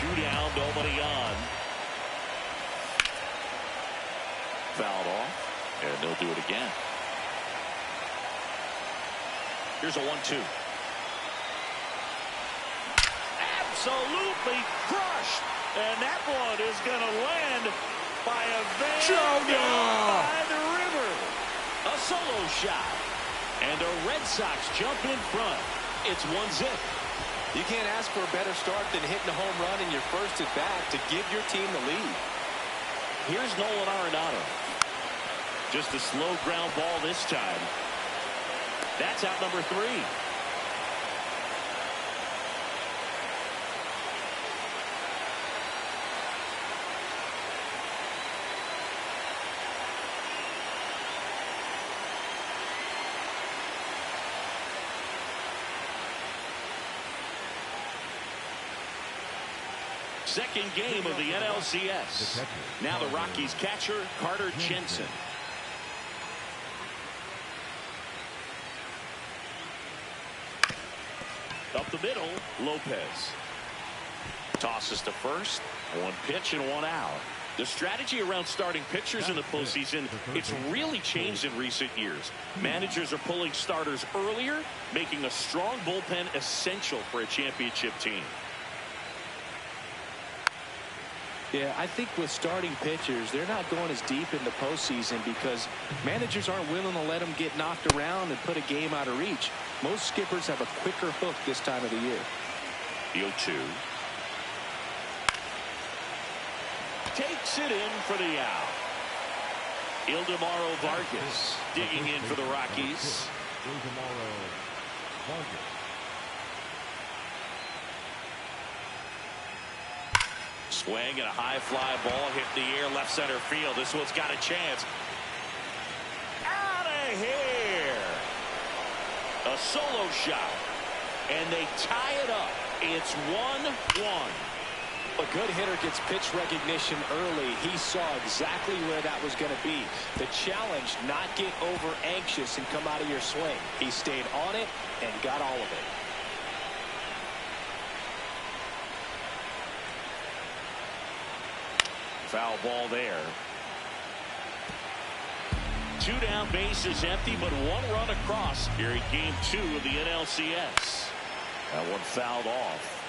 2 down, nobody on. Fouled off, and they'll do it again. Here's a 1-2. Absolutely crushed, and that one is going to land by a van down by the river. A solo shot, and the Red Sox jump in front. It's 1-0. You can't ask for a better start than hitting a home run in your first at bat to give your team the lead. Here's Nolan Arenado. Just a slow ground ball this time. That's out number 3. Second game of the NLCS. Now the Rockies catcher, Carter Jensen. Up the middle, Lopez. Tosses to first. 1 pitch and 1 out. The strategy around starting pitchers in the postseason, it's really changed in recent years. Managers are pulling starters earlier, making a strong bullpen essential for a championship team. Yeah, I think with starting pitchers, they're not going as deep in the postseason because managers aren't willing to let them get knocked around and put a game out of reach. Most skippers have a quicker hook this time of the year. The 0-2. Takes it in for the out. Ildemaro Vargas digging in for the Rockies. Ildemaro Vargas. Swing and a high fly ball hit in the air, left center field. This one's got a chance. Out of here. A solo shot. And they tie it up. It's 1-1. A good hitter gets pitch recognition early. He saw exactly where that was going to be. The challenge, not get over anxious and come out of your swing. He stayed on it and got all of it. Foul ball there. 2 down, bases empty, but 1 run across here in game 2 of the NLCS. That one fouled off.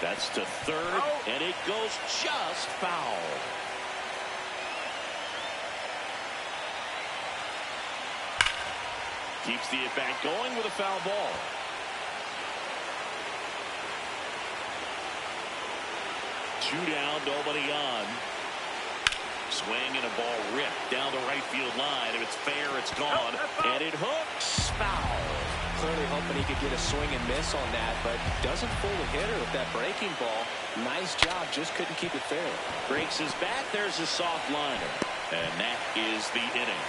That's to third, and it goes just foul. Keeps the at-bat going with a foul ball. Two down, nobody on. Swing and a ball ripped down the right field line. If it's fair, it's gone. And it hooks. Foul. Clearly hoping he could get a swing and miss on that, but doesn't fool the hitter with that breaking ball. Nice job, just couldn't keep it fair. Breaks his bat. There's a soft liner. And that is the inning.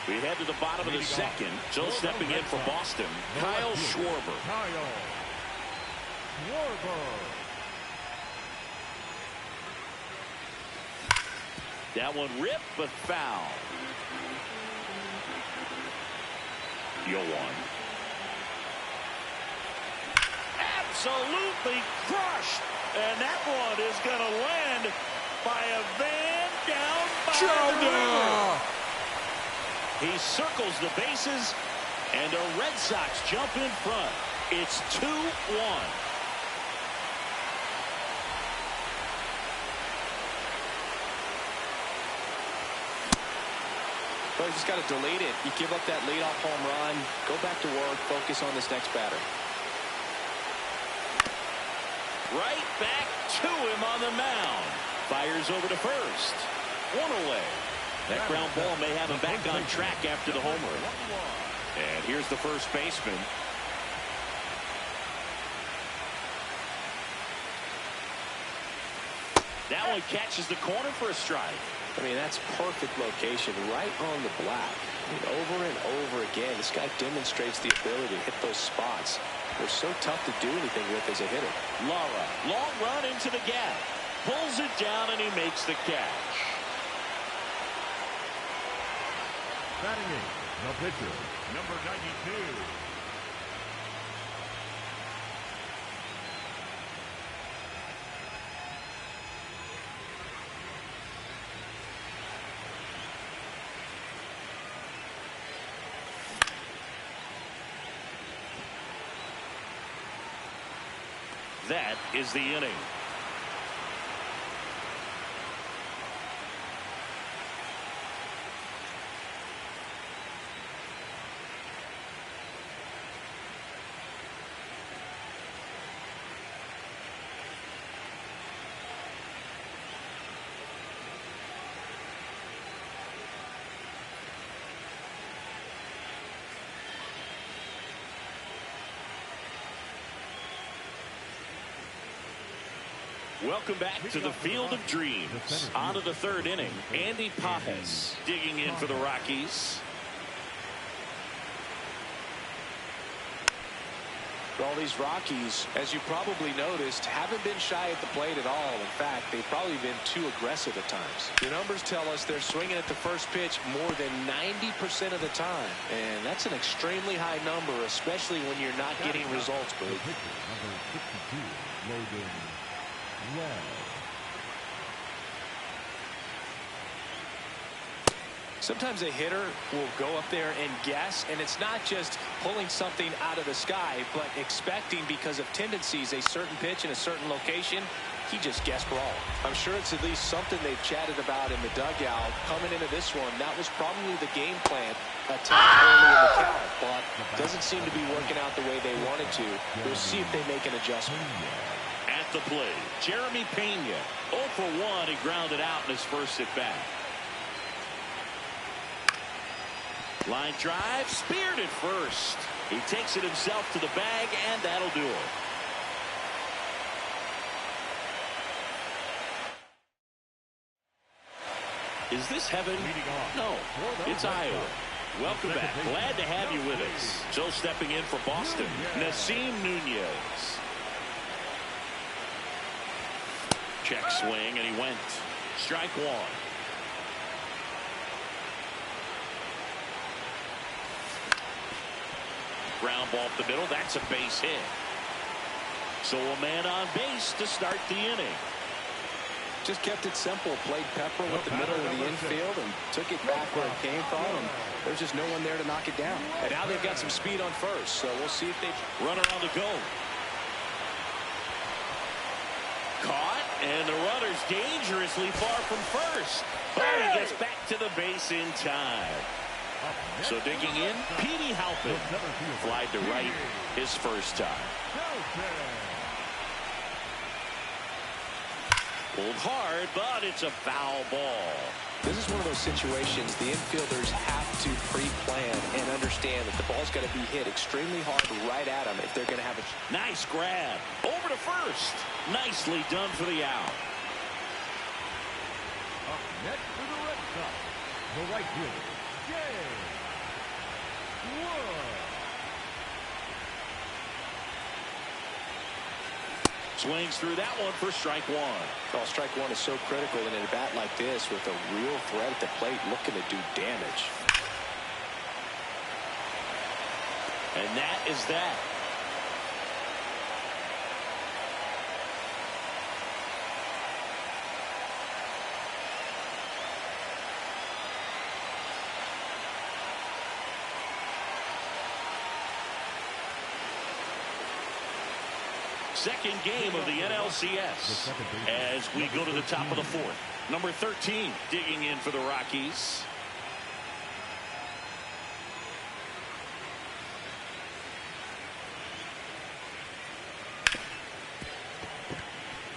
We head to the bottom of the second. Still stepping in for Boston, Kyle Schwarber. That one ripped, but foul. You'll one. Absolutely crushed. And that one is going to land by a van down by the river. He circles the bases, and the Red Sox jump in front. It's 2-1. Well, you just got to delete it. You give up that leadoff home run, go back to work, focus on this next batter. Right back to him on the mound. Fires over to first. One away. That ground ball may have him back on track after the homer. And here's the first baseman. That one catches the corner for a strike. I mean, that's perfect location, right on the black. I mean, over and over again, this guy demonstrates the ability to hit those spots. They're so tough to do anything with as a hitter. Lara, long run into the gap. Pulls it down, and he makes the catch. Batting eighth, the pitcher, number 92. That is the inning. Welcome back to the Field of Dreams. On to the third inning. Andy Pajes digging in for the Rockies. All these Rockies, as you probably noticed, haven't been shy at the plate at all. In fact, they've probably been too aggressive at times. The numbers tell us they're swinging at the first pitch more than 90% of the time. And that's an extremely high number, especially when you're not getting results, Blake. Number 62, Logan Webb. Sometimes a hitter will go up there and guess, and it's not just pulling something out of the sky, but expecting, because of tendencies, a certain pitch in a certain location. He just guessed wrong. I'm sure it's at least something they've chatted about in the dugout. Coming into this one, that was probably the game plan. Attack early in the count, but doesn't seem to be working out the way they wanted to. We'll see if they make an adjustment. At the plate, Jeremy Pena. 0 for 1. He grounded out in his first at bat. Line drive, speared at first. He takes it himself to the bag, and that'll do it. Is this heaven? No, it's Iowa. Welcome back. Glad to have you with us. So stepping in for Boston, Nasim Nunez. Check swing, and he went. Strike one. Ground ball up the middle. That's a base hit. So a man on base to start the inning. Just kept it simple. Played pepper with the middle of the infield and took it back where it came from. And there's just no one there to knock it down. And now they've got some speed on first. So we'll see if they... Runner on the go. Caught, and the runner's dangerously far from first. But he gets back to the base in time. So digging in, Petey Halpin. Flied to right his first time. Pulled hard, but it's a foul ball. This is one of those situations the infielders have to pre-plan and understand that the ball's got to be hit extremely hard right at them if they're going to have a... Nice grab. Over to first. Nicely done for the out. Up next for the Red Sox, the right fielder, Jay Wood. Swings through that one for strike one. Oh, strike one is so critical in a bat like this with a real threat at the plate looking to do damage. And that is that. Second game of the NLCS as we go to the top of the fourth. Number 13 digging in for the Rockies.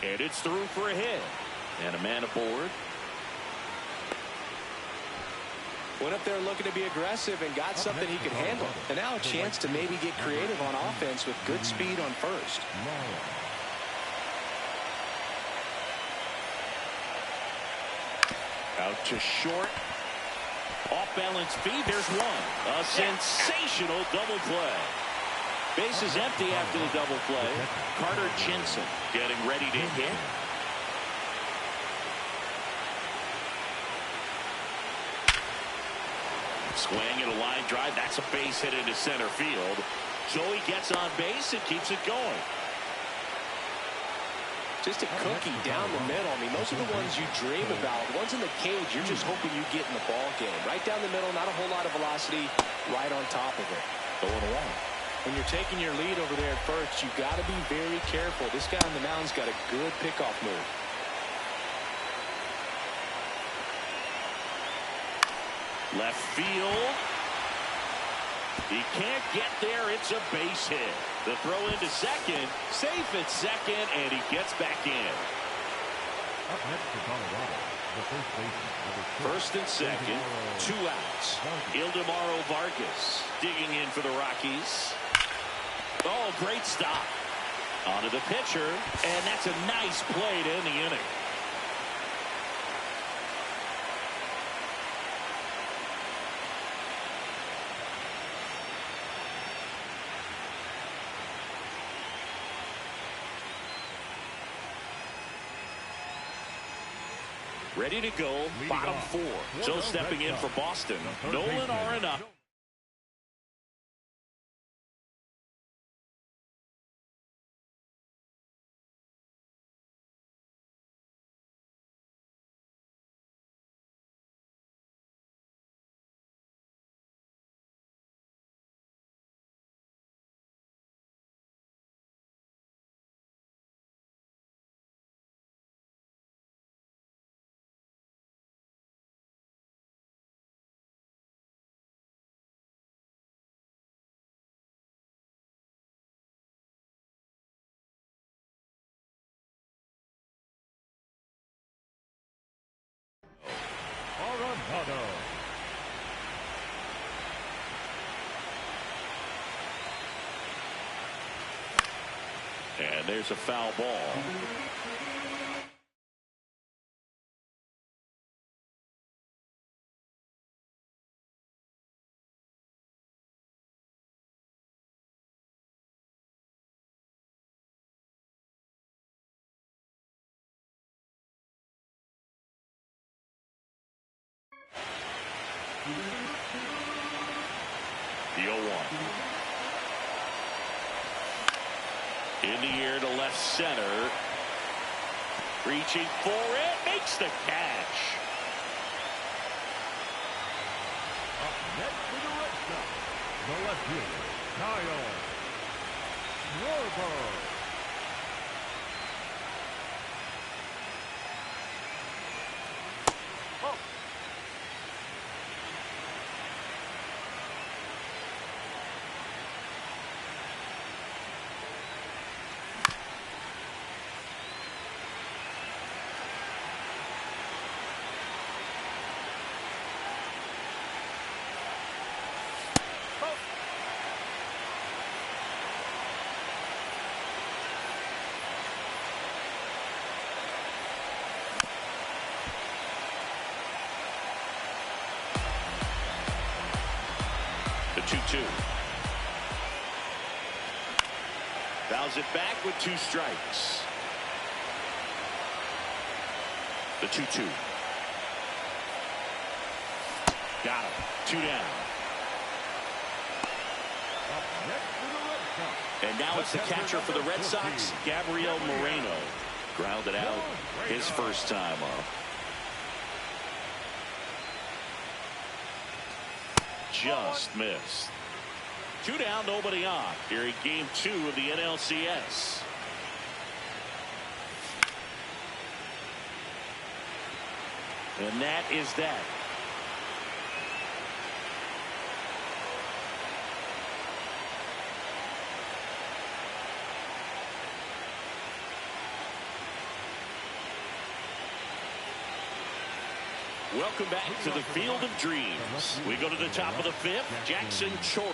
And it's through for a hit. And a man aboard. Went up there looking to be aggressive and got something he could handle. And now a chance to maybe get creative on offense with good speed on first. Out to short. Off-balance feed. There's one. A sensational double play. Base is empty after the double play. Carter Jensen getting ready to hit. Swing and a line drive. That's a base hit into center field. Joey gets on base and keeps it going. Just a cookie down the middle. I mean, those are the ones you dream about. Ones in the cage, you're just hoping you get in the ball game. Right down the middle, not a whole lot of velocity, right on top of it. 0-1. When you're taking your lead over there at first, you got to be very careful. This guy on the mound's got a good pickoff move. Left field. He can't get there. It's a base hit. The throw into second. Safe at second, and he gets back in. Up next to Colorado, the first baseman. First and second, 2 outs. Ildemaro Vargas digging in for the Rockies. Oh, great stop. Onto the pitcher, and that's a nice play to end the inning. Ready to go, bottom 4. So stepping in for Boston, Nolan Arenado. Arenado. And there's a foul ball. The 0-1. In the air to left center. Reaching for it. Makes the catch. Up next to the right side, the left fielder, Kyle Schwarber. The 2-2. Fouls it back with 2 strikes. The 2-2. Got him. 2 down. Up next to the Red Sox. And now it's the catcher for the Red Sox, Gabriel Moreno. Grounded out his first time up. Just missed. 2 down, nobody on. Here in game 2 of the NLCS. And that is that. Welcome back to the Field of Dreams. We go to the top of the 5th. Jackson Chor.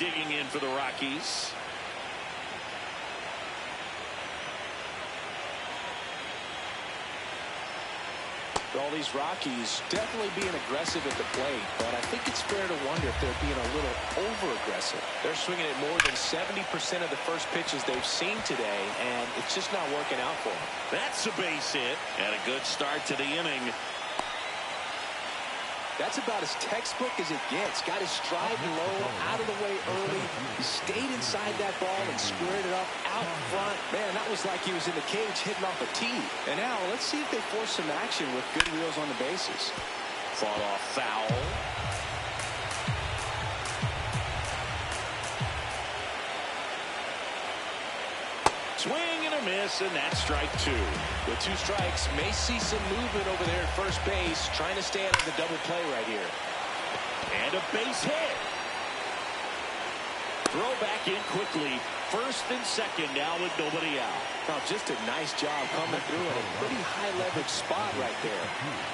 digging in for the Rockies. All these Rockies definitely being aggressive at the plate, but I think it's fair to wonder if they're being a little over-aggressive. They're swinging at more than 70% of the first pitches they've seen today, and it's just not working out for them. That's a base hit, and a good start to the inning. That's about as textbook as it gets. Got his stride low, out of the way early. He stayed inside that ball and squared it up out front. Man, that was like he was in the cage hitting off a tee. And now let's see if they force some action with good wheels on the bases. Fought off foul. Swing and a miss, and that's strike two. With 2 strikes, may see some movement over there at first base, trying to stay out of the double play right here. And a base hit. Throw back in quickly. First and second now with nobody out. Oh, just a nice job coming through in a pretty high leverage spot right there.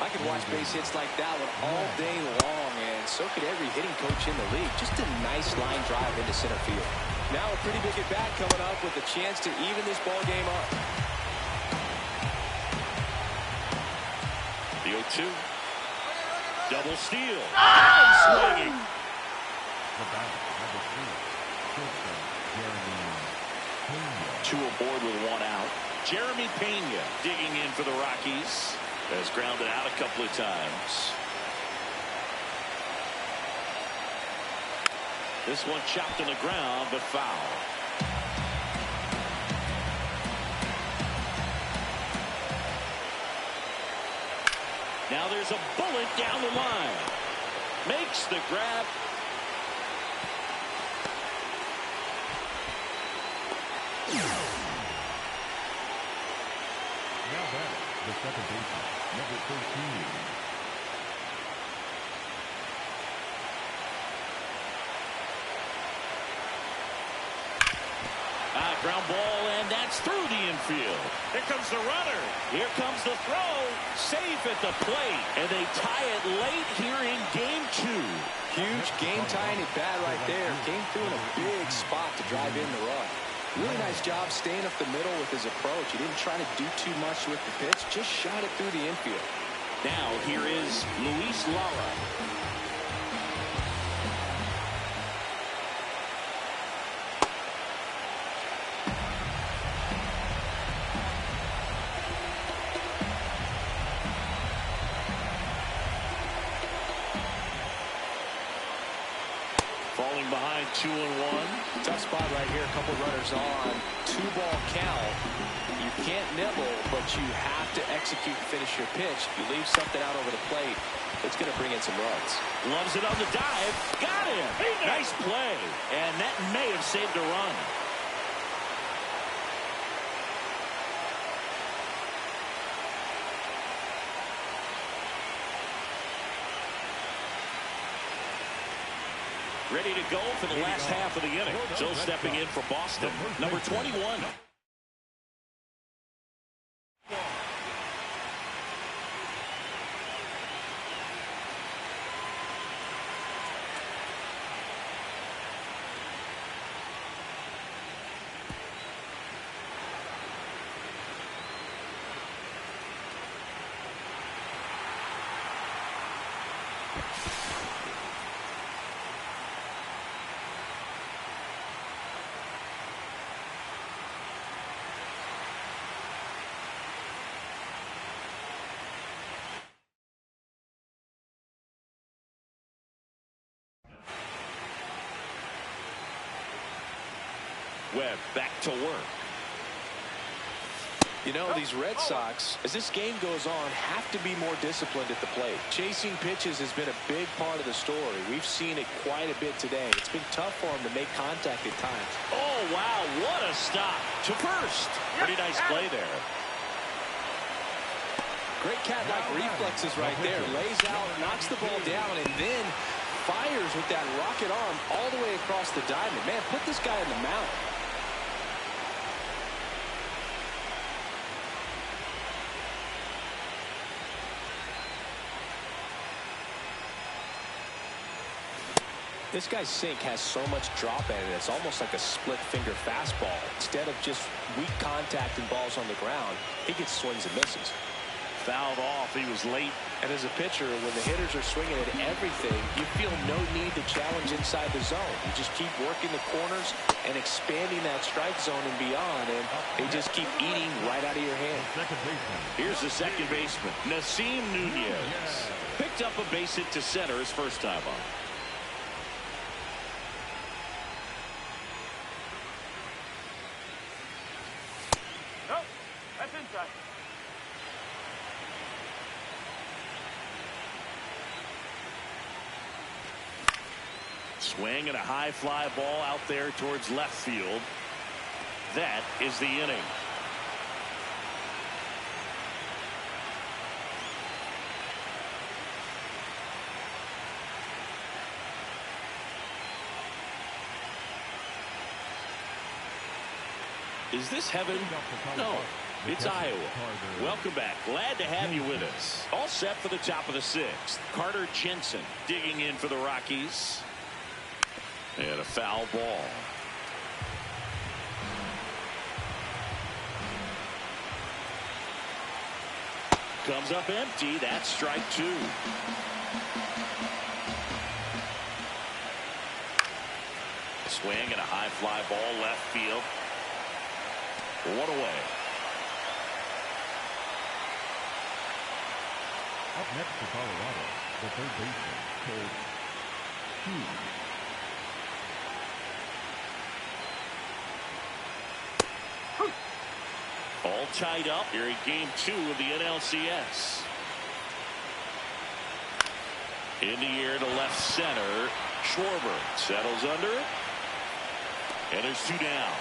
I could watch base hits like that one all day long, and so could every hitting coach in the league. Just a nice line drive into center field. Now a pretty big at bat coming up with a chance to even this ball game up. The 0-2. Double steal. And swinging. The batter, number 3, shortstop, Jeremy Pena. 2 aboard with 1 out. Jeremy Pena digging in for the Rockies. Has grounded out a couple of times. This one chopped on the ground, but foul. Now there's a bullet down the line. Makes the grab. Now batter, the second baseman, number 13. Ground ball, and that's through the infield. Here comes the runner. Here comes the throw. Safe at the plate. And they tie it late here in game 2. Huge game-tying at bat right there. Came through in a big spot to drive in the run. Really nice job staying up the middle with his approach. He didn't try to do too much with the pitch. Just shot it through the infield. Now here is Luis Lara. Falling behind 2-1. Tough spot right here. A couple runners on. 2-ball count. You can't nibble, but you have to execute and finish your pitch. If you leave something out over the plate, it's going to bring in some runs. Loves it on the dive. Got him. Nice play. And that may have saved a run. Ready to go for the last half of the inning. Still stepping in for Boston, number 21. Webb back to work. You know, these Red Sox, as this game goes on, have to be more disciplined at the plate. Chasing pitches has been a big part of the story. We've seen it quite a bit today. It's been tough for them to make contact at times. Oh, wow, what a stop to first. Pretty nice play there. Great cat-like reflexes right there. Lays out, knocks the ball down, and then fires with that rocket arm all the way across the diamond. Man, put this guy in the mount. This guy's sink has so much drop in it. It's almost like a split finger fastball. Instead of just weak contact and balls on the ground, he gets swings and misses. Fouled off. He was late. And as a pitcher, when the hitters are swinging at everything, you feel no need to challenge inside the zone. You just keep working the corners and expanding that strike zone and beyond, and they just keep eating right out of your hand. Here's the second baseman, Nasim Nunez. Picked up a base hit to center his first time up. Nope, that's inside. Swing and a high fly ball out there towards left field. That is the inning. Is this heaven? No, it's Iowa. Welcome back. Glad to have you with us. All set for the top of the sixth. Carter Jensen digging in for the Rockies. And a foul ball. Comes up empty. That's strike two. Swing and a high fly ball left field. One away. Up next for Colorado, the third baseman, Cole Hughes. All tied up here in game 2 of the NLCS. In the air to left center. Schwarber settles under it. And there's 2 down.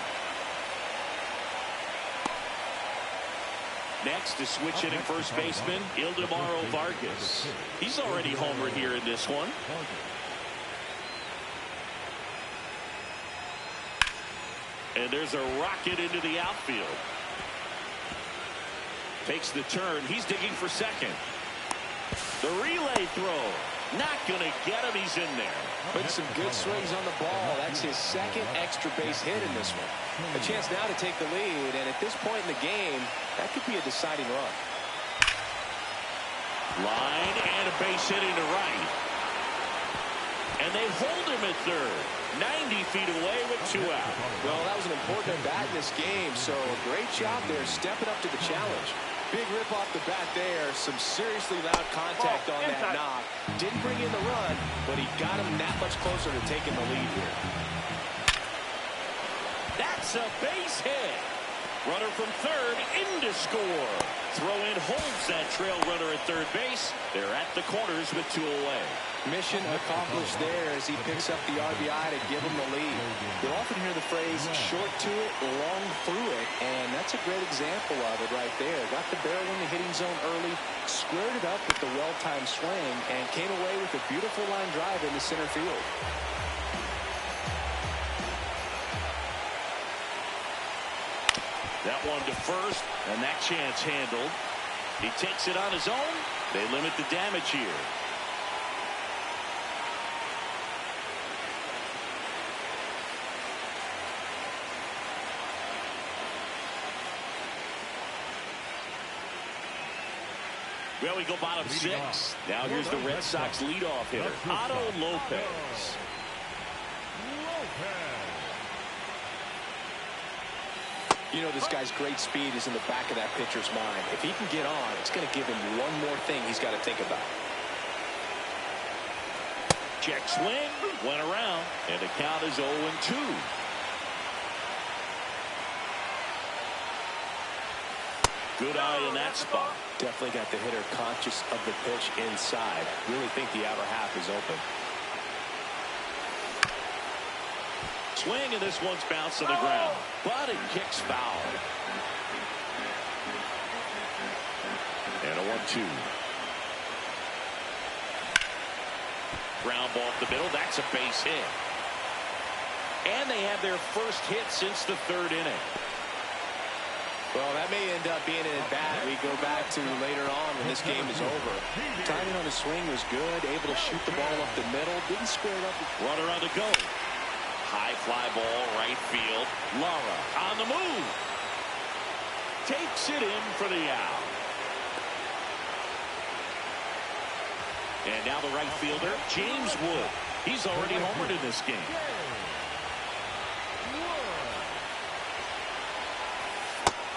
Next is switch hitting first baseman Ildemaro Vargas. He's already homered here in this one. And there's a rocket into the outfield. Takes the turn. He's digging for second. The relay throw. Not going to get him. He's in there. Putting some good swings on the ball. That's his second extra base hit in this one. A chance now to take the lead, and at this point in the game, that could be a deciding run. Line and a base hit into right. And they hold him at third. 90 feet away with 2 out. Well, that was an important at bat in this game, so a great job there stepping up to the challenge. Big rip off the bat there. Some seriously loud contact on that knock. Didn't bring in the run, but he got him that much closer to taking the lead here. That's a base hit. Runner from third in to score. Throw in holds that trail runner at third base. They're at the corners with 2 away. Mission accomplished there as he picks up the RBI to give him the lead. You'll often hear the phrase short to it, long through it, and that's a great example of it right there. Got the barrel in the hitting zone early, squared it up with the well-timed swing, and came away with a beautiful line drive into center field. That one to first, and that chance handled. He takes it on his own. They limit the damage here. Well, we go bottom 6. Now here's the Red Sox leadoff hitter, Otto Lopez. You know, this guy's great speed is in the back of that pitcher's mind. If he can get on, it's going to give him one more thing he's got to think about. Check swing, went around, and the count is 0-2. Good eye in that spot. Definitely got the hitter conscious of the pitch inside. Really think the outer half is open. Swing, and this one's bounced to the ground. But it kicks foul. And a 1-2. Ground ball up the middle. That's a base hit. And they have their first hit since the 3rd inning. Well, that may end up being an at-bat we go back to later on when this game is over. Timing on his swing was good, able to shoot the ball up the middle, didn't square it up. Runner on the go. High fly ball, right field. Lara on the move. Takes it in for the out. And now the right fielder, James Wood. He's already homered in this game.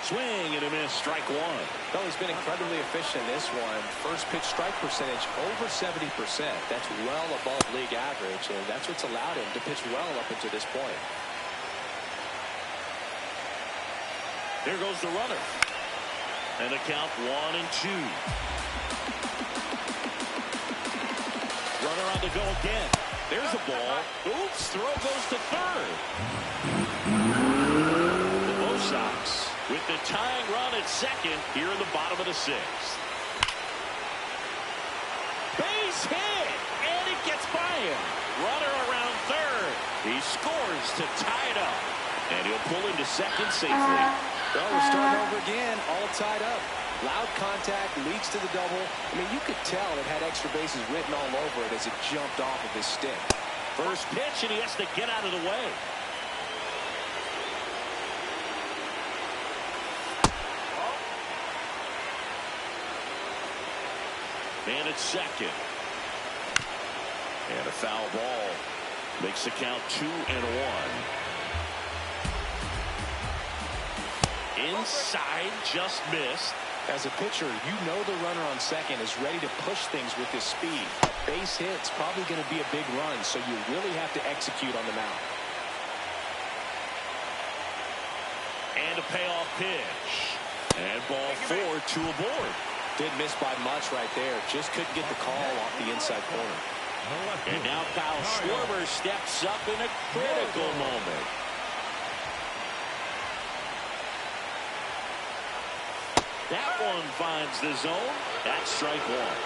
Swing and a miss, strike one. Well, he's been incredibly efficient in this one. First pitch strike percentage over 70%. That's well above league average, and that's what's allowed him to pitch well up until this point. Here goes the runner. And a count 1-2. Runner on the go again. There's a ball. Oops, throw goes to third. The Bo Sox with the tying run at second here in the bottom of the sixth. Base hit, and it gets by him. Runner around third. He scores to tie it up, and he'll pull into second safely. Well, we're starting over again, all tied up. Loud contact leads to the double. I mean, you could tell it had extra bases written all over it as it jumped off of his stick. First pitch, and he has to get out of the way. And it's second. And a foul ball. Makes the count 2-1. Inside, just missed. As a pitcher, you know the runner on second is ready to push things with his speed. Base hit's probably going to be a big run, so you really have to execute on the mound. And a payoff pitch. And ball 4, 2 aboard. Didn't miss by much right there. Just couldn't get the call off the inside corner. And now Kyle Schwarber steps up in a critical moment. That one finds the zone. That's strike one.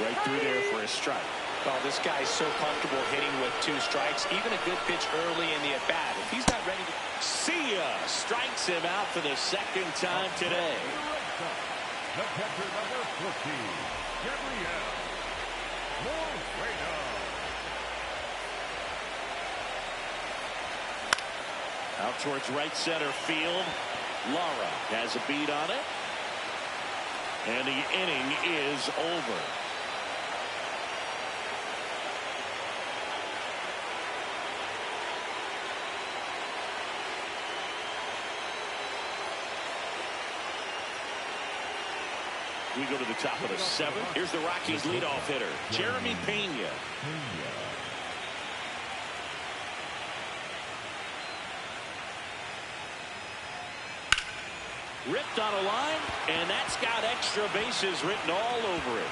Right through there for a strike. Well, this guy's so comfortable hitting with 2 strikes. Even a good pitch early in the at-bat. If he's not ready to... See ya! Strikes him out for the second time today. The catcher number 14, Gabriel. Out towards right center field. Lara has a beat on it. And the inning is over. We go to the top of the 7th. Here's the Rockies leadoff hitter, Jeremy Pena. Ripped on a line, and that's got extra bases written all over it.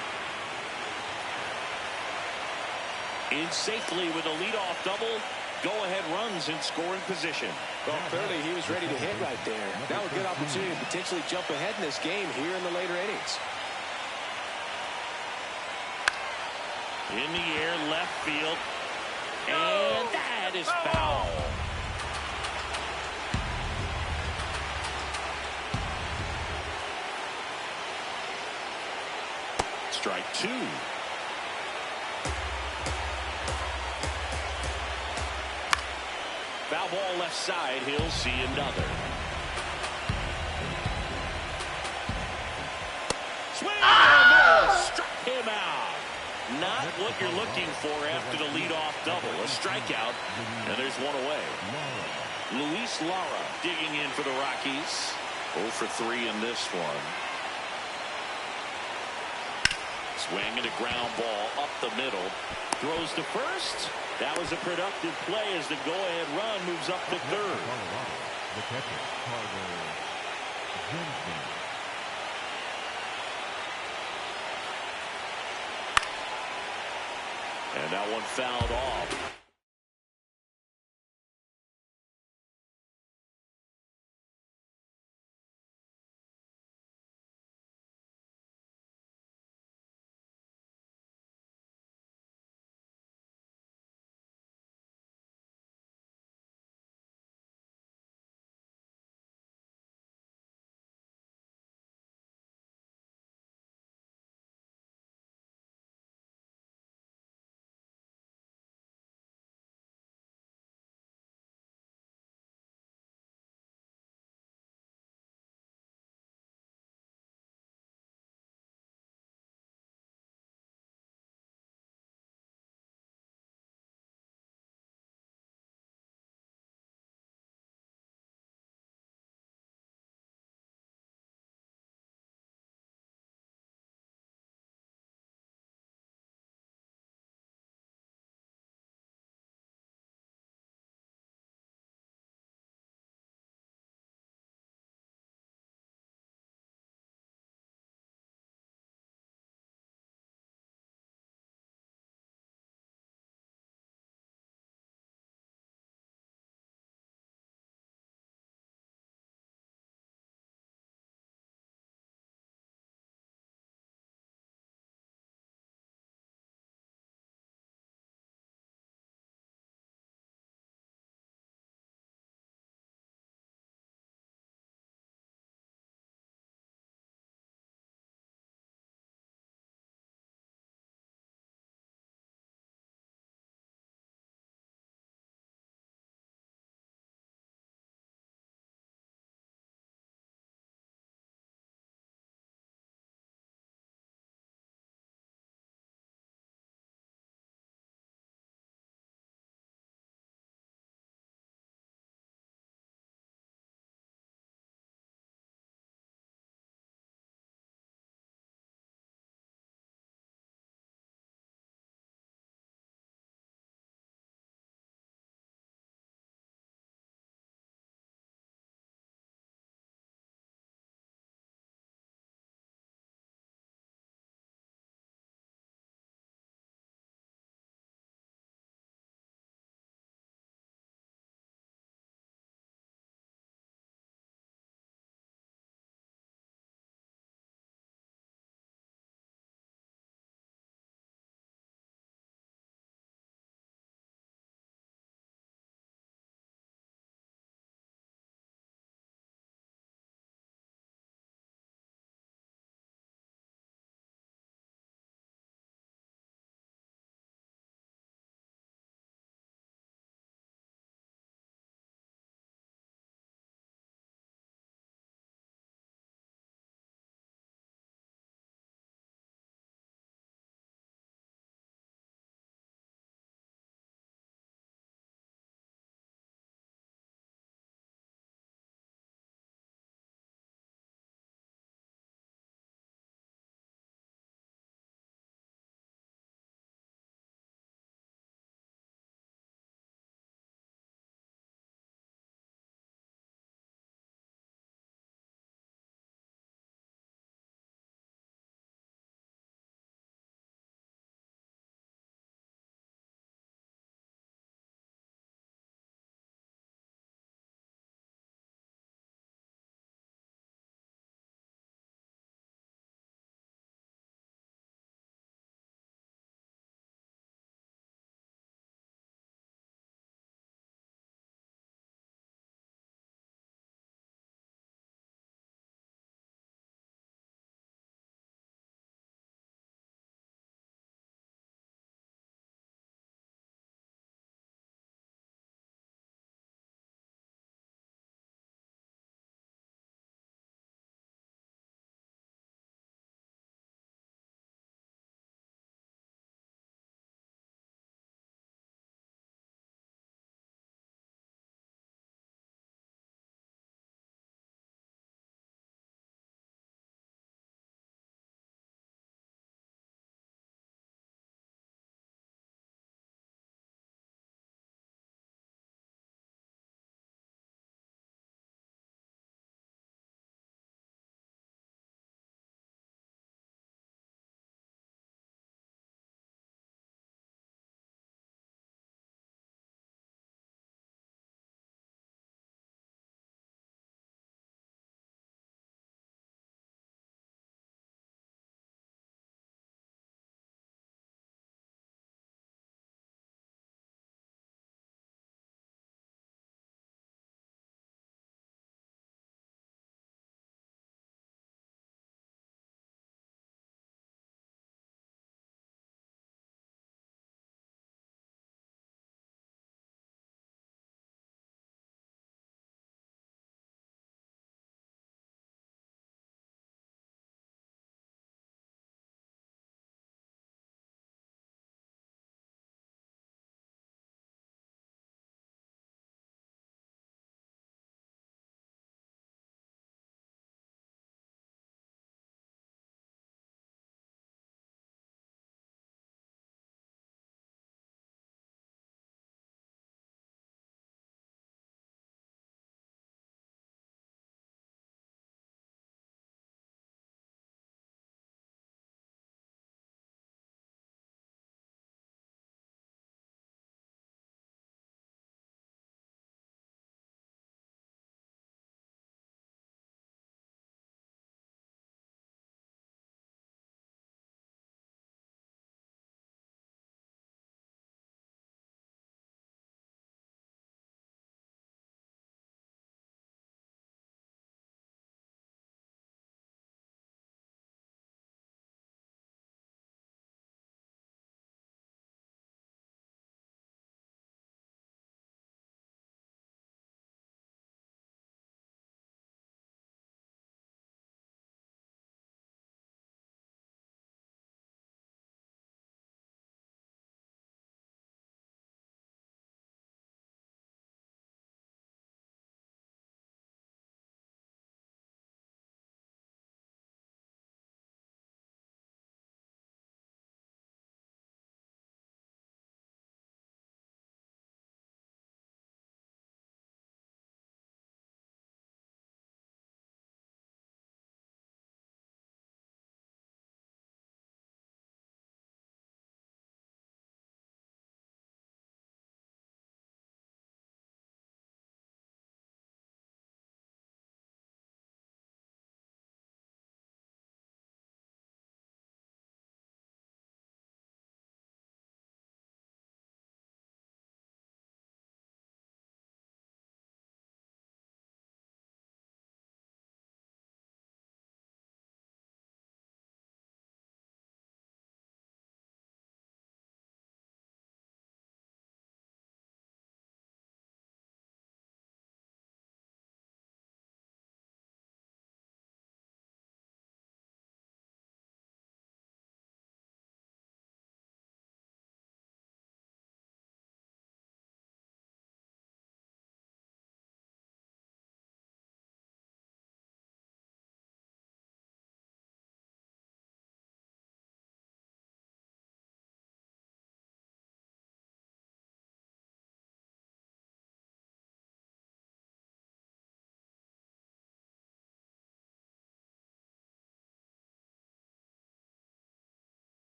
In safely with a leadoff double. Go-ahead runs in scoring position. Well, clearly he was ready to hit right there. Now a good opportunity to potentially jump ahead in this game here in the later innings. In the air, left field. And that is foul. Strike 2. Foul ball left side. He'll see another. Swing and miss. Struck him out. Not what you're looking for after the leadoff double. A strikeout, and there's one away. Luis Lara digging in for the Rockies. 0 for 3 in this one. Swing and a ground ball up the middle. Throws to first. That was a productive play as the go-ahead run moves up to third. The catcher, Carter Jensen. And that one fouled off.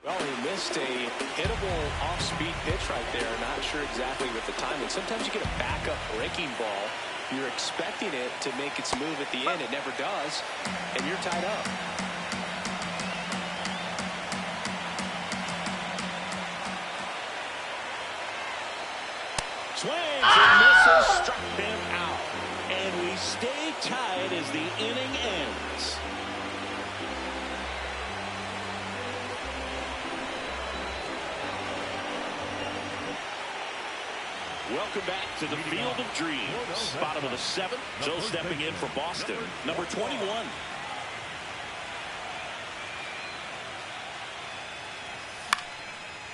Well, he missed a hittable off-speed pitch right there. Not sure exactly with the timing. Sometimes you get a backup breaking ball. You're expecting it to make its move at the end. It never does, and you're tied up. Swings and misses, struck him out. And we stay tied as the inning ends. Welcome back to the Field of Dreams. Bottom of the seventh. Joe stepping in for Boston. Number 21.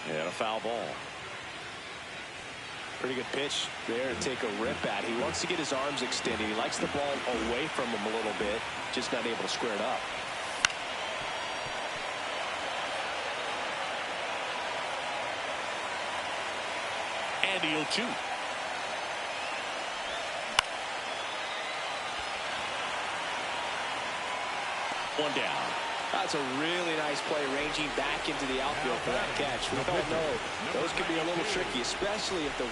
And a foul ball. Pretty good pitch there to take a rip at. He wants to get his arms extended. He likes the ball away from him a little bit. Just not able to square it up. And the 0-2. One down. That's a really nice play, ranging back into the outfield for that catch. We don't know. Those could be a little tricky, especially if the...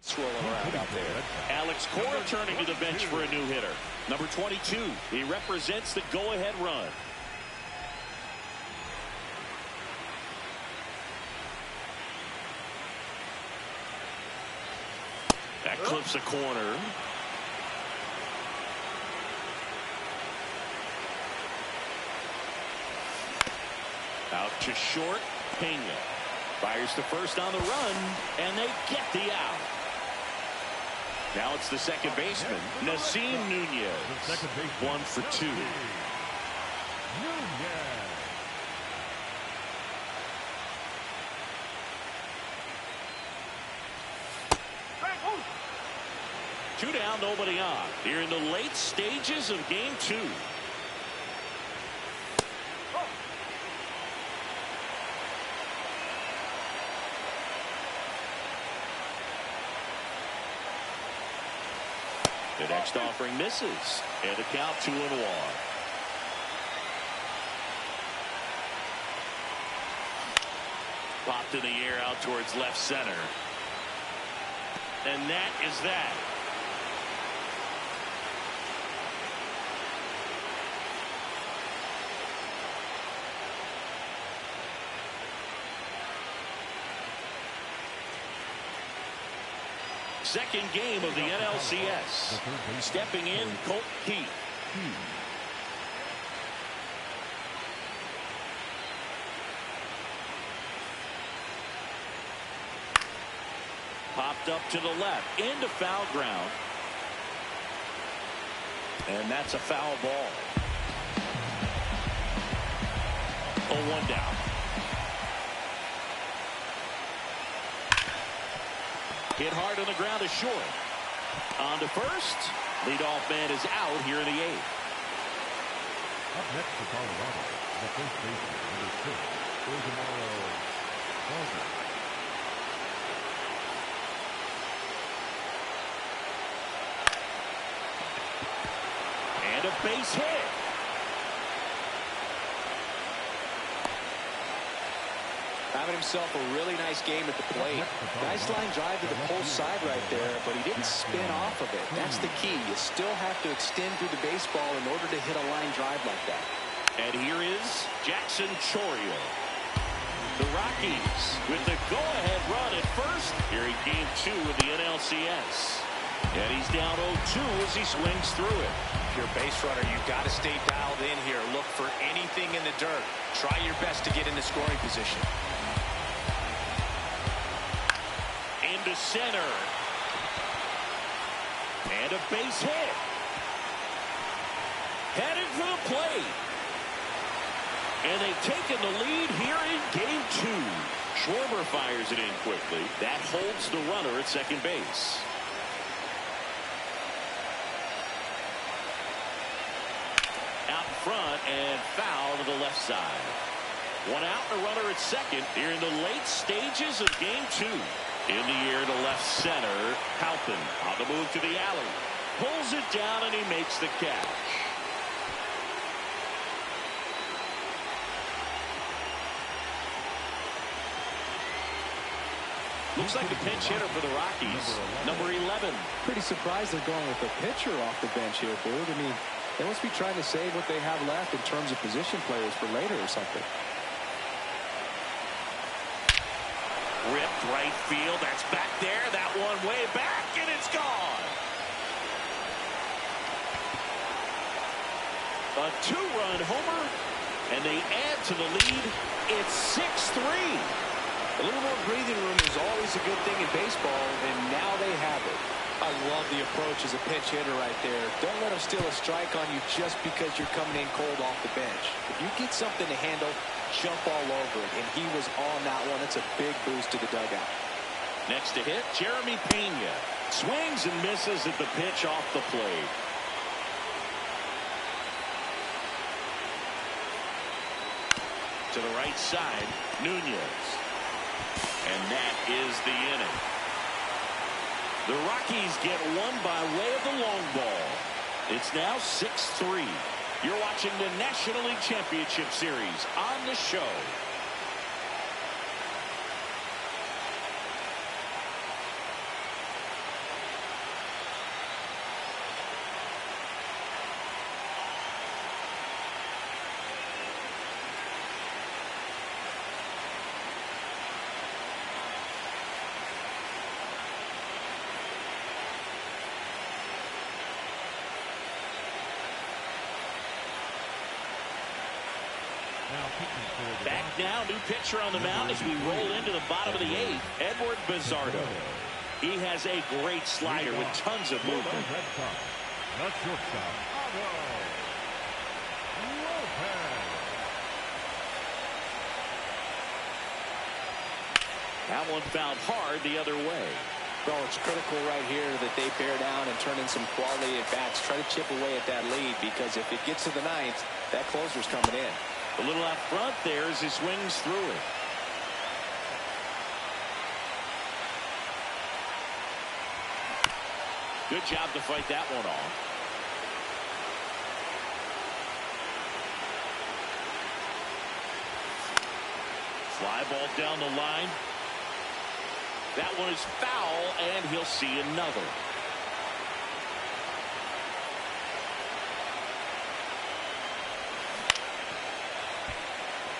swirling around out there. Alex Cora turning to the bench for a new hitter. Number 22. He represents the go-ahead run. That clips a corner. Out to short. Pena fires to first on the run, and they get the out. Now it's the second baseman, Nasim Nunez. 1 for 2. Two down, nobody on. Here in the late stages of game 2. The next offering misses, and a count 2-1. Popped in the air out towards left center. And that is that. Second game of the NLCS. Stepping in, Colt Keith. Popped up to the left, into foul ground. And that's a foul ball. 0-1 down. Hit hard on the ground to short. On to first. Leadoff man is out here in the 8th. Up next for Colorado, the first baseman, number 6, And a base hit. Having himself a really nice game at the plate. Nice line drive to the pull side right there, but he didn't spin off of it. That's the key. You still have to extend through the baseball in order to hit a line drive like that. And here is Jackson Chourio. The Rockies with the go-ahead run at first here in game 2 of the NLCS. And he's down 0-2 as he swings through it. If you're a base runner, you've got to stay dialed in here. Look for anything in the dirt. Try your best to get into scoring position. Into center. And a base hit. Headed for the plate. And they've taken the lead here in game 2. Schwarber fires it in quickly. That holds the runner at second base. Out front and foul to the left side. One out, the runner at second here in the late stages of game 2. In the air to left center. Halpin on the move to the alley. Pulls it down and he makes the catch. Looks like a pinch hitter for the Rockies. Number 11. Pretty surprised they're going with a pitcher off the bench here, Boog. I mean, they must be trying to save what they have left in terms of position players for later or something. Ripped right field. That's back there. That one way back, and it's gone. A 2-run homer, and they add to the lead. It's 6-3. A little more breathing room is always a good thing in baseball, and now they have it. I love the approach as a pinch hitter right there. Don't let him steal a strike on you just because you're coming in cold off the bench. If you get something to handle, jump all over it, and he was on that one. It's a big boost to the dugout. Next to hit, Jeremy Pena. Swings and misses at the pitch off the plate. To the right side, Nunez. And that is the inning. The Rockies get one by way of the long ball. It's now 6-3. You're watching the National League Championship Series on the show. Back now, new pitcher on the mound as we roll into the bottom of the 8th, Edward Bizardo. He has a great slider with tons of movement. That one fouled hard the other way. Well, it's critical right here that they bear down and turn in some quality at bats. Try to chip away at that lead, because if it gets to the 9th, that closer's coming in. A little out front there as he swings through it. Good job to fight that one off. Fly ball down the line. That one is foul, and he'll see another.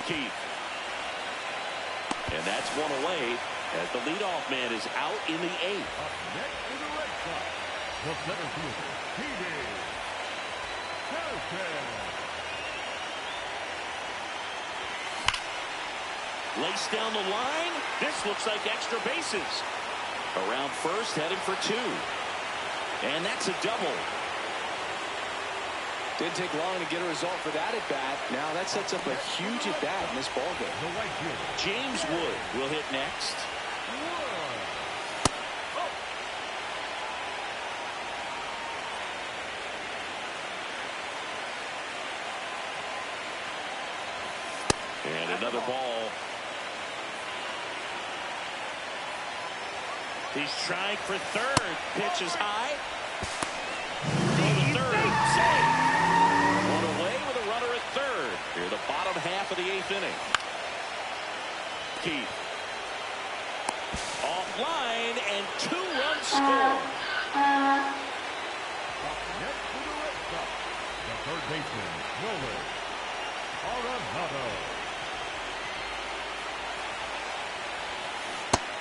Keith. And that's one away as the leadoff man is out in the 8th. Up next to the Red Sox, the center fielder, T.D. Laced down the line. This looks like extra bases. Around first, heading for 2. And that's a double. Didn't take long to get a result for that at bat. Now that sets up a huge at bat in this ball game. James Wood will hit next. And another ball. He's trying for third. Pitch is high. Here, the bottom half of the 8th inning. Keith. Offline, and 2 runs scored. Next to the Red Sox, the third baseman, Nolan Arenado.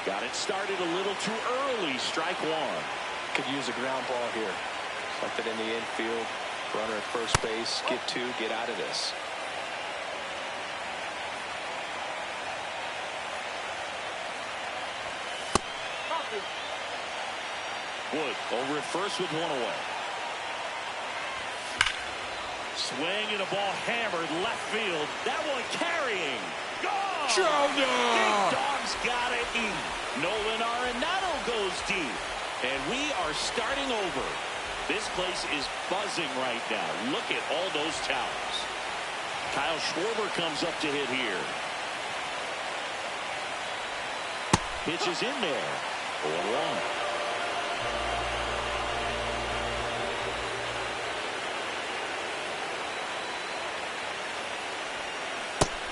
Got it started a little too early. Strike 1. Could use a ground ball here. Something in the infield. Runner at first base. Get two. Get out of this. Wood over at first with one away. Swing and a ball hammered left field. That one carrying. Gone! Big Dog's gotta eat. Nolan Arenado goes deep. And we are starting over. This place is buzzing right now. Look at all those towers. Kyle Schwarber comes up to hit here. Pitch is in there. 0-1.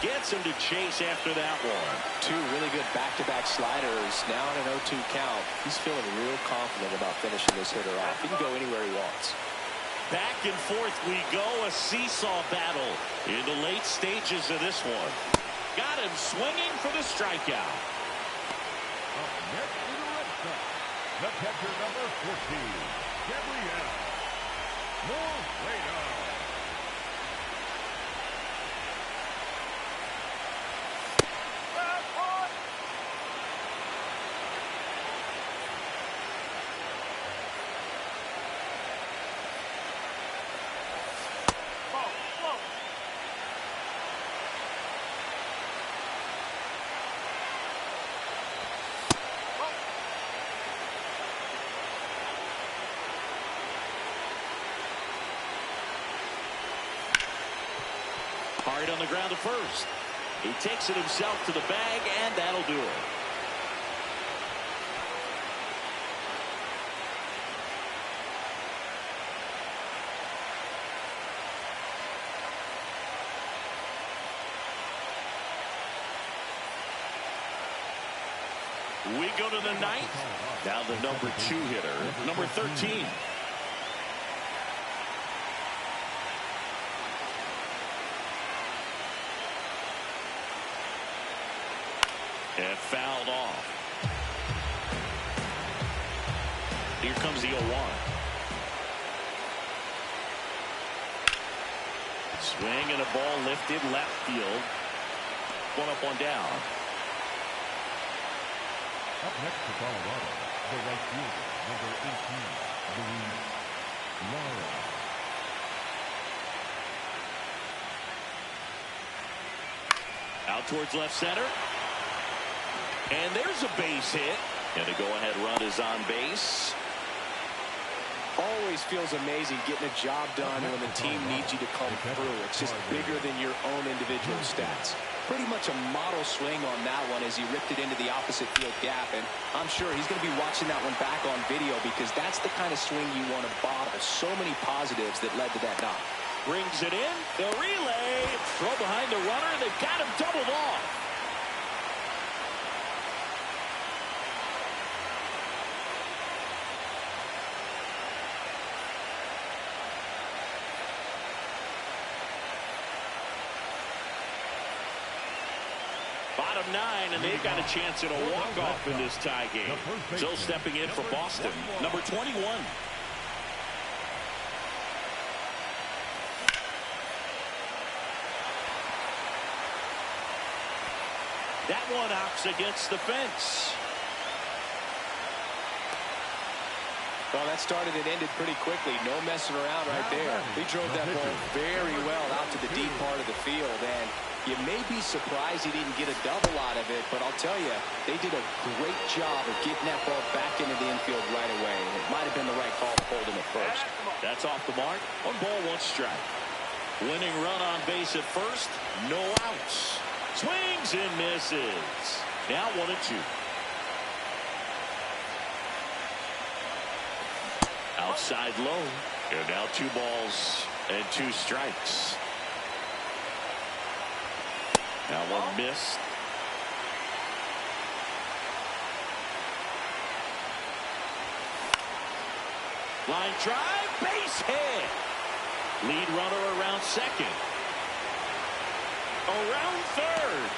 Gets him to chase after that one. Two really good back-to-back sliders. Now in an 0-2 count. He's feeling real confident about finishing this hitter off. He can go anywhere he wants. Back and forth we go. A seesaw battle in the late stages of this one. Got him swinging for the strikeout. Up next to the Red Sox, the catcher number 14, Gabriel Moreno. Hard on the ground to first. He takes it himself to the bag, and that'll do it. We go to the ninth. Now the number 2 hitter, number 13. And fouled off. Here comes the 0-1. Swing and a ball lifted left field. One up, one down. Up next to Colorado, the right fielder, number 18, Luis Lara. Out towards left center. And there's a base hit. And the go-ahead run is on base. Always feels amazing getting a job done when the team needs you to come through. It's just bigger than your own individual stats. Pretty much a model swing on that one as he ripped it into the opposite field gap. And I'm sure he's going to be watching that one back on video because that's the kind of swing you want to bottle. So many positives that led to that knock. Brings it in. The relay. Throw behind the runner. They've got him doubled off. Bottom 9, and they've got a chance at a walk-off in this tie game. So stepping in for Boston, number 21. That one hops against the fence. Well, that started and ended pretty quickly. No messing around right there. He drove that ball very well out to the deep part of the field, and you may be surprised he didn't get a double out of it, but I'll tell you, they did a great job of getting that ball back into the infield right away. It might have been the right call to hold him at first. That's off the mark. 1 ball, 1 strike. Winning run on base at first. No outs. Swings and misses. Now 1-2. Outside low. And now 2 balls and 2 strikes. Now one missed. Line drive, base hit. Lead runner around second. Around third.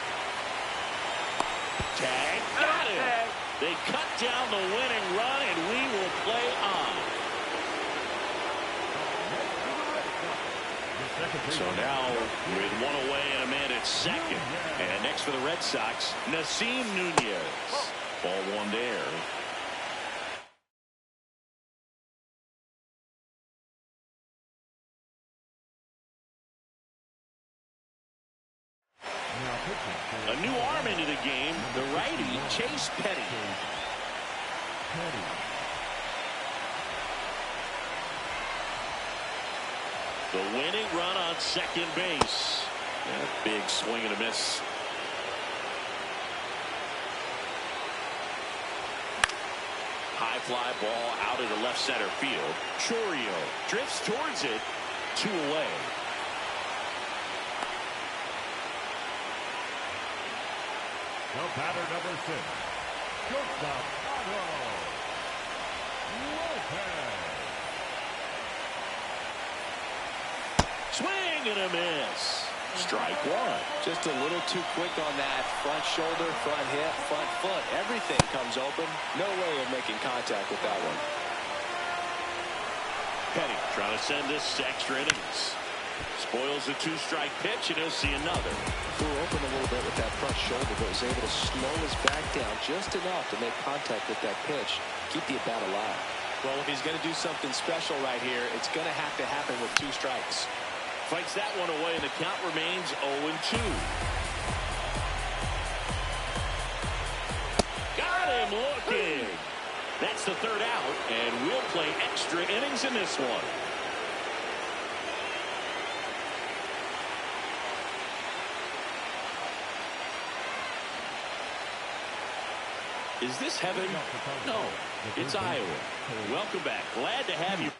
Tag, got it. They cut down the winning run, and we will play on. So now with one away and a man at second. And next for the Red Sox, Nasim Nunez. Ball one there. A new arm into the game, the righty, Chase Petty. The winning run on second base. And a big swing and a miss. High fly ball out into left center field. Chourio drifts towards it. 2 away. The batter number 6, shortstop Lopez. Swing and a miss. Strike one. Just a little too quick on that front shoulder, front hip, front foot. Everything comes open. No way of making contact with that one. Petty trying to send this to extra innings. Spoils the 2-strike pitch, and he'll see another. Flew open a little bit with that front shoulder, but was able to slow his back down just enough to make contact with that pitch. Keep the at-bat alive. Well, if he's going to do something special right here, it's going to have to happen with 2 strikes. Fights that one away, and the count remains 0-2. Got him looking. That's the 3rd out, and we'll play extra innings in this one. Is this heaven? No, it's Iowa. Welcome back. Glad to have you.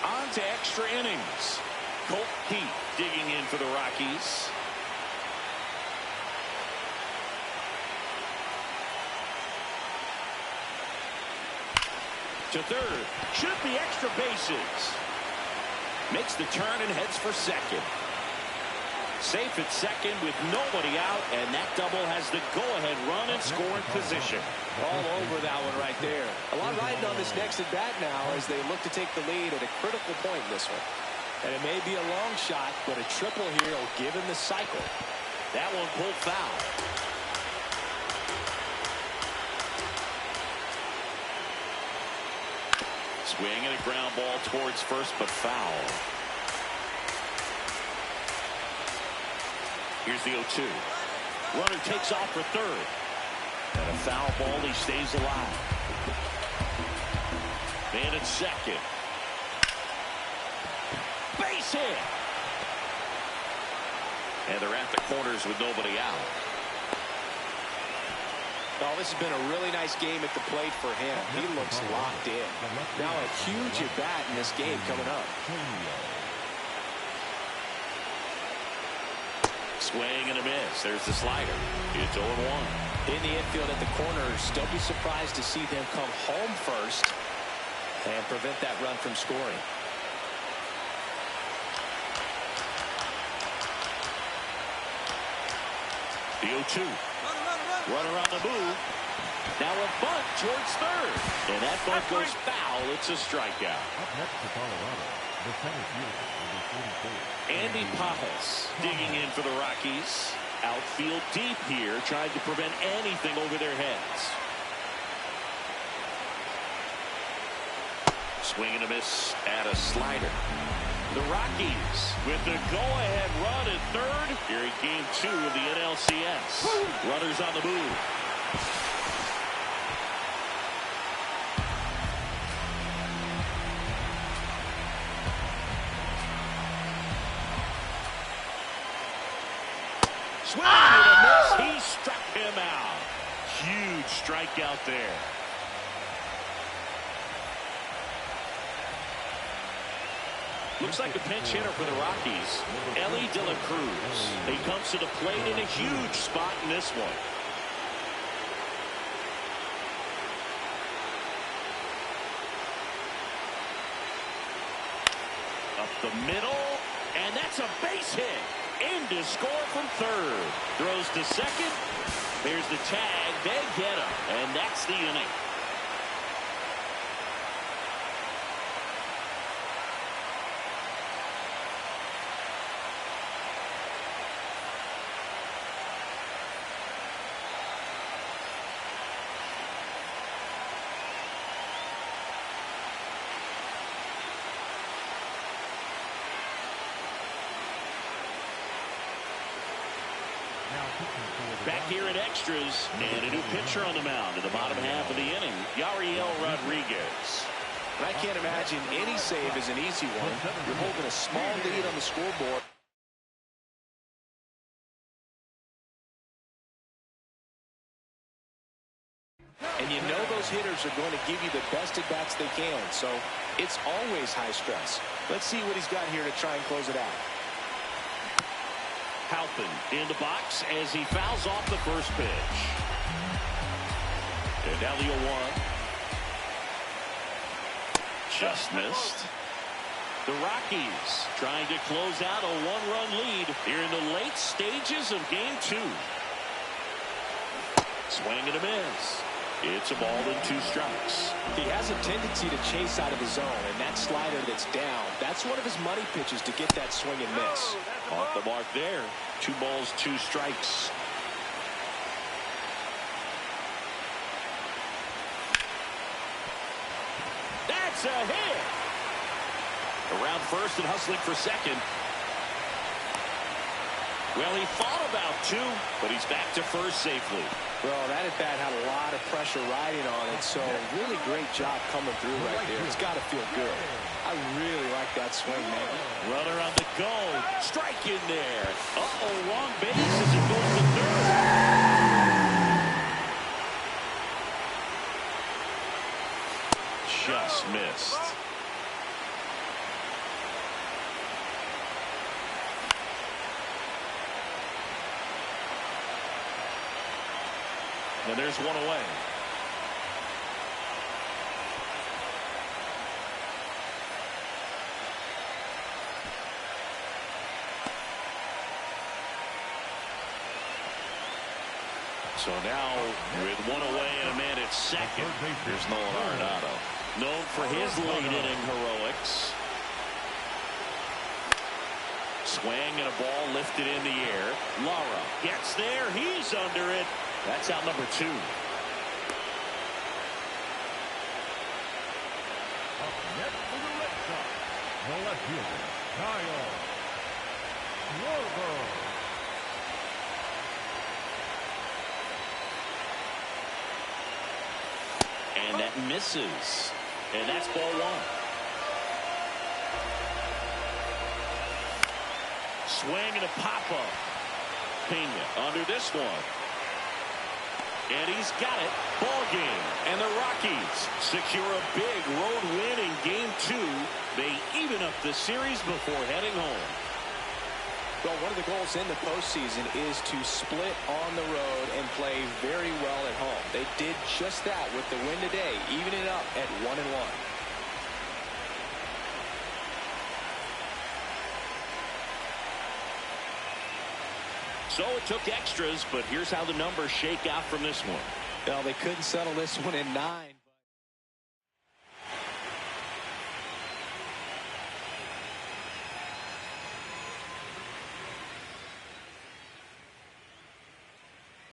On to extra innings. Colt Heat digging in for the Rockies. To third. Should be extra bases. Makes the turn and heads for second. Safe at second with nobody out, and that double has the go-ahead run and scoring position. All over that one right there. A lot riding on this next at bat now as they look to take the lead at a critical point in this one. And it may be a long shot, but a triple here will give him the cycle. That one pulled foul. Swing and a ground ball towards first, but foul. Here's the 0-2. Runner takes off for third. And a foul ball, he stays alive. Man at second. Base hit. And they're at the corners with nobody out. Oh, this has been a really nice game at the plate for him. He looks locked in. Now a huge at bat in this game coming up. Swing and a miss. There's the slider. It's 0-1. In the infield at the corners, don't be surprised to see them come home first and prevent that run from scoring. The 0-2. Runner on the move. Now a bunt towards third. And that bunt goes foul. It's a strikeout. Up next to Colorado, the center fielder, number 44. Andy Pajas digging in for the Rockies. Outfield deep here, trying to prevent anything over their heads. Swing and a miss at a slider. The Rockies with the go-ahead run at third here in Game 2 of the NLCS. Runners on the move. Swing and a miss. He struck him out. Huge strikeout there. Looks like a pinch hitter for the Rockies. Ellie De La Cruz. He comes to the plate in a huge spot in this one. Up the middle, and that's a base hit. In to score from third. Throws to second. There's the tag. They get him, and that's the inning. Back here in extras, and a new pitcher on the mound in the bottom half of the inning, Yariel Rodriguez. And I can't imagine any save is an easy one. You're holding a small lead on the scoreboard. And you know those hitters are going to give you the best at-bats they can, so it's always high stress. Let's see what he's got here to try and close it out. Halpin in the box as he fouls off the first pitch. And now the 0-1. Just missed. The Rockies trying to close out a one-run lead here in the late stages of Game 2. Swing and a miss. It's a ball and 2 strikes. He has a tendency to chase out of the zone, and that slider that's down, that's one of his money pitches to get that swing and miss. Off the mark there. 2 balls, 2 strikes. That's a hit. Around first and hustling for second. Well, he thought about 2, but he's back to first safely. Well, that at-bat had a lot of pressure riding on it, so really great job coming through right there. It's got to feel good. I really like that swing, man. Runner on the go. Strike in there. Uh-oh, wrong base as it goes to third. Just missed. And there's one away. So now with one away and a man at second, here's Nolan Arenado. Known for his late inning heroics. Swing and a ball lifted in the air. Lara gets there. He's under it. That's out number 2. Up next for the Red Sox, the left fielder, Kyle Schwarber. And that misses. And that's ball 1. Swing and a pop-up. Pena under this one. And he's got it. Ball game. And the Rockies secure a big road win in Game 2. They even up the series before heading home. Well, one of the goals in the postseason is to split on the road and play very well at home. They did just that with the win today, evening it up at 1-1. So it took extras, but here's how the numbers shake out from this one. Well, they couldn't settle this one in 9.